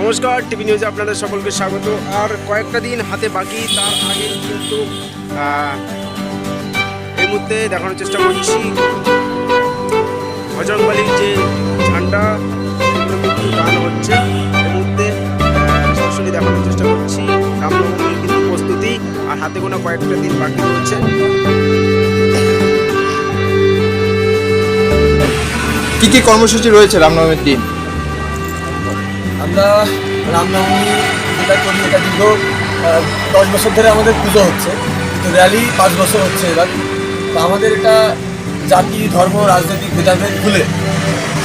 নমস্কার, টিভি নিউজে আপনাদের সকলকে স্বাগত। আর কয়েকটা দিন হাতে বাকি, তার আগে কিন্তু এই মুহূর্তে দেখানোর চেষ্টা করছি বজরংবলীর যে ঝান্ডা কিন্তু গান হচ্ছে। এই মুহূর্তে সরাসরি দেখানোর চেষ্টা করছি রামনবমীর কিন্তু প্রস্তুতি, আর হাতে গোনা কয়েকটা দিন বাকি রয়েছে। কি কি কর্মসূচি রয়েছে রামনবমীর দিন? আমরা রামনবমী যেটা করি, এটা দীর্ঘ 10 বছর ধরে আমাদের পুজো হচ্ছে, তো র্যালি 5 বছর হচ্ছে এবার। তো আমাদের এটা জাতি, ধর্ম, রাজনৈতিক ভেদাভেদ ভুলে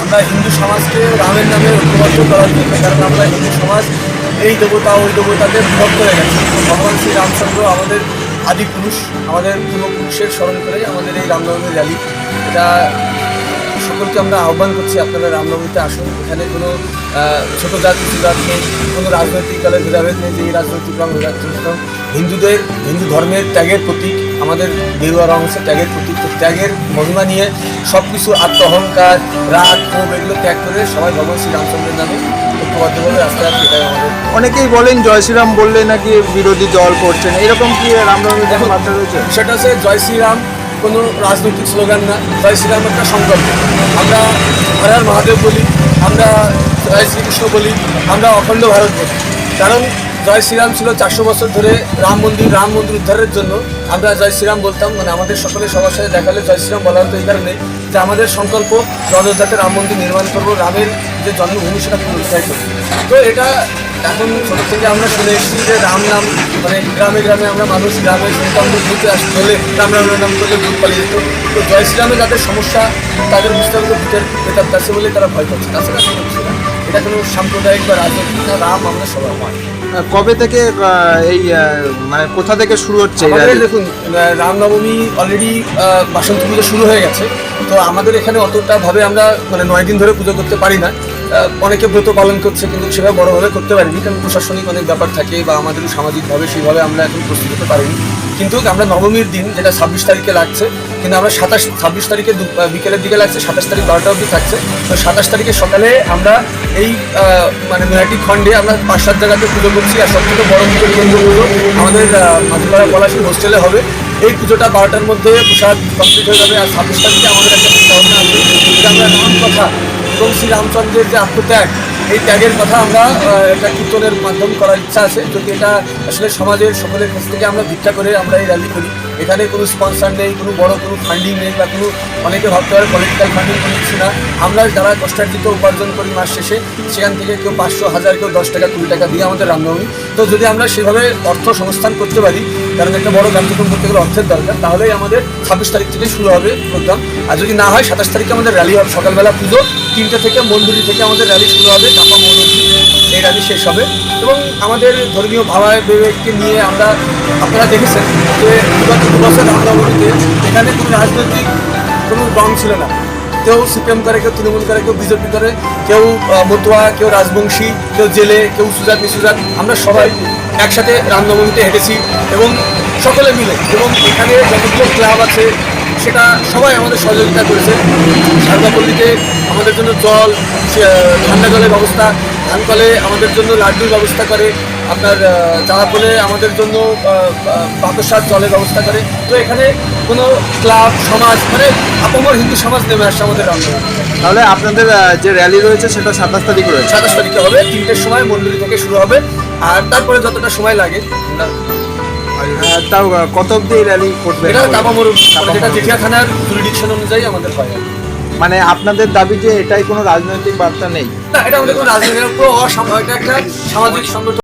আমরা হিন্দু সমাজকে রামের নামে ঐক্যবদ্ধ করার জন্য, কারণ আমরা হিন্দু সমাজ এই দেবতা ওই দেবতাকে ভক্ত হয়ে গেছে। ভগবান শ্রী রামচন্দ্র আমাদের আদি পুরুষ, আমাদের পূর্বপুরুষের স্মরণ করে আমাদের এই রামনবমীর র্যালি। এটা সকলকে আমরা আহ্বান করছি, আপনারা রামনবমীতে আসুন। এখানে কোনো ছোটো জাত কিছু জাত নেই, কোনো রাজনৈতিক দলের ভেদাভেদ নেই যে এই রাজনৈতিক রং রাজনৈতিক রং। হিন্দু ধর্মের ত্যাগের প্রতীক, আমাদের গেরুয়া রং হচ্ছে ত্যাগের প্রতীক। তো ত্যাগের মহিমা নিয়ে সব কিছু আত্ম অহংকার, রাগ, ক্ষোভ এগুলো ত্যাগ করে সবাই ভগবান শ্রী রামচন্দ্রের নামে ঐক্যবদ্ধভাবে রাস্তায় আসছে। এটাই আমাদের। অনেকেই বলেন জয় শ্রীরাম বললে নাকি বিরোধী দল করছেন, এরকম কি রামনবমীর দেখো বার্তা রয়েছে? সেটা হচ্ছে জয় শ্রীরাম কোনো রাজনৈতিক স্লোগান না, জয় শ্রীরাম একটা সংকল্প। আমরা হর হর মহাদেব বলি, আমরা জয় শ্রীকৃষ্ণ বলি, আমরা অখণ্ড ভারত বলি। কারণ জয় শ্রীরাম ছিল 400 বছর ধরে রাম মন্দির উদ্ধারের জন্য আমরা জয় শ্রীরাম বলতাম। মানে আমাদের সকলে সবার সাথে দেখালে জয় শ্রীরাম বলা হতো এই কারণে যে আমাদের সংকল্প অযোধ্যাতে রাম মন্দির নির্মাণ করবো, রামের যে জন্মভূমি সেটা পুনরুদ্ধার করবো। তো এটা এখন ছোটো থেকে আমরা শুনে এসেছি যে রাম নাম, মানে গ্রামে গ্রামে আমরা মানুষ গ্রামে সন্তান ঘুরতে আসতে হলে রাম নাম করলে ভূত পালিয়ে যেত। তো জয় শ্রীরামে যাদের সমস্যা তাদের বুঝতে হবে ভূতের প্রেতাত্মা আছে বলে তারা ভয় পাচ্ছে। তাছাড়া কোনো কিছু না, এটা কোনো সাম্প্রদায়িক বা রাজনৈতিক না। রাম আমরা সবাই হয়। কবে থেকে এই মানে কোথা থেকে শুরু হচ্ছে? আমাদের দেখুন, রামনবমী অলরেডি বাসন্তী পুজো শুরু হয়ে গেছে। তো আমাদের এখানে অতটা ভাবে আমরা মানে 9 দিন ধরে পুজো করতে পারি না। অনেকে ব্রত পালন করছে, কিন্তু সেভাবে বড়োভাবে করতে পারিনি, কারণ প্রশাসনিক অনেক ব্যাপার থাকে বা আমাদেরও সামাজিকভাবে সেইভাবে আমরা এখন প্রস্তুত হতে পারিনি। কিন্তু আমরা নবমীর দিন, যেটা 26 তারিখে লাগছে, কিন্তু আমরা 26 তারিখে বিকেলের দিকে লাগছে, 27 তারিখ 12টা অবধি থাকছে। তো 27 তারিখে সকালে আমরা এই মানে নৈহাটি খণ্ডে আমরা 5-7 জায়গাতে পুজো করছি। আর সবথেকে বড় পুজোর কেন্দ্র পুজো আমাদের মাঝিপাড়া পলাশী হোস্টেলে হবে। এই পুজোটা 12টার মধ্যে প্রসাদ কমপ্লিট হয়ে যাবে। আর 26 তারিখে আমাদের একটা চিন্তাভাবনা আছে যে আমরা রাম কথা এবং শ্রী রামচন্দ্রের যে আত্মত্যাগ, এই ত্যাগের কথা আমরা একটা কীর্তনের মাধ্যমে করার ইচ্ছা আছে। যদি এটা আসলে সমাজের সকলের কাছ থেকে আমরা ভিক্ষা করে আমরা এই র্যালি করি। এখানে কোনো স্পন্সার নেই, কোনো বড় কোনো ফান্ডিং নেই, বা কোনো অনেকে ভাবতে পারে পলিটিক্যাল ফান্ডিং কোনো কিছু না। আমরা যারা কষ্টার্জিত উপার্জন করি মাস শেষে, সেখান থেকে কেউ 500, 1000, কেউ 10 টাকা 20 টাকা দিয়ে আমাদের রামনবমী। তো যদি আমরা সেভাবে অর্থ সংস্থান করতে পারি, কারণ একটা বড় কার্যক্রম করতে গেলে অর্থের দরকার, তাহলেই আমাদের 26 তারিখ থেকে শুরু হবে প্রোগ্রাম। আর যদি না হয় 27 তারিখে আমাদের র্যালি হবে। সকালবেলা পুজো 3টে থেকে মন্দির থেকে আমাদের র্যালি শুরু হবে, চাপা মোড় অবধি এই র্যালি শেষ হবে। এবং আমাদের ধর্মীয় ভাবাবেগকে নিয়ে আমরা, আপনারা দেখেছেন যে বিগত 2 বছর রামনবমীতে এখানে কোনো রাজনৈতিক কোনো রং ছিল না। কেউ সিপিএম করে, কেউ তৃণমূল করে, কেউ বিজেপি করে, কেউ মতুয়া, কেউ রাজবংশী, কেউ জেলে, কেউ সুজাত নিসুজাত। আমরা সবাই একসাথে রামনবমীতে হেঁটেছি এবং সকলে মিলে, এবং এখানে যতগুলো ক্লাব আছে সেটা সবাই আমাদের সহযোগিতা করেছে। সারদাপল্লীতে আমাদের জন্য জল, ঠান্ডা জলের ব্যবস্থা, ধানকলে আমাদের জন্য লাড্ডুর ব্যবস্থা করে, আপনার চাঁদাপোলে আমাদের জন্য বাতাসার জলের ব্যবস্থা করে। তো এখানে কোনো ক্লাব সমাজ, মানে আপামর হিন্দু সমাজ নেমে আসছে আমাদের রামনবমী। তাহলে আপনাদের যে র্যালি রয়েছে সেটা 27 তারিখ রয়েছে? 27 তারিখে হবে, 3টের সময় মন্দির থেকে শুরু হবে। আর তারপরে যতটা সময় লাগে তাও কত অব্দি র্যালি করবে? এটা চাপামোড়, যেটা জেঠিয়া থানার জুরিডিকশন অনুযায়ী আমাদের হয়। মানে আপনাদের দাবি যে এটাই কোনো রাজনৈতিক বার্তা নেই? না, এটা আমাদের কোনো রাজনৈতিক, পুরো অসামাজিক, এটা একটা সামাজিক সংগঠন।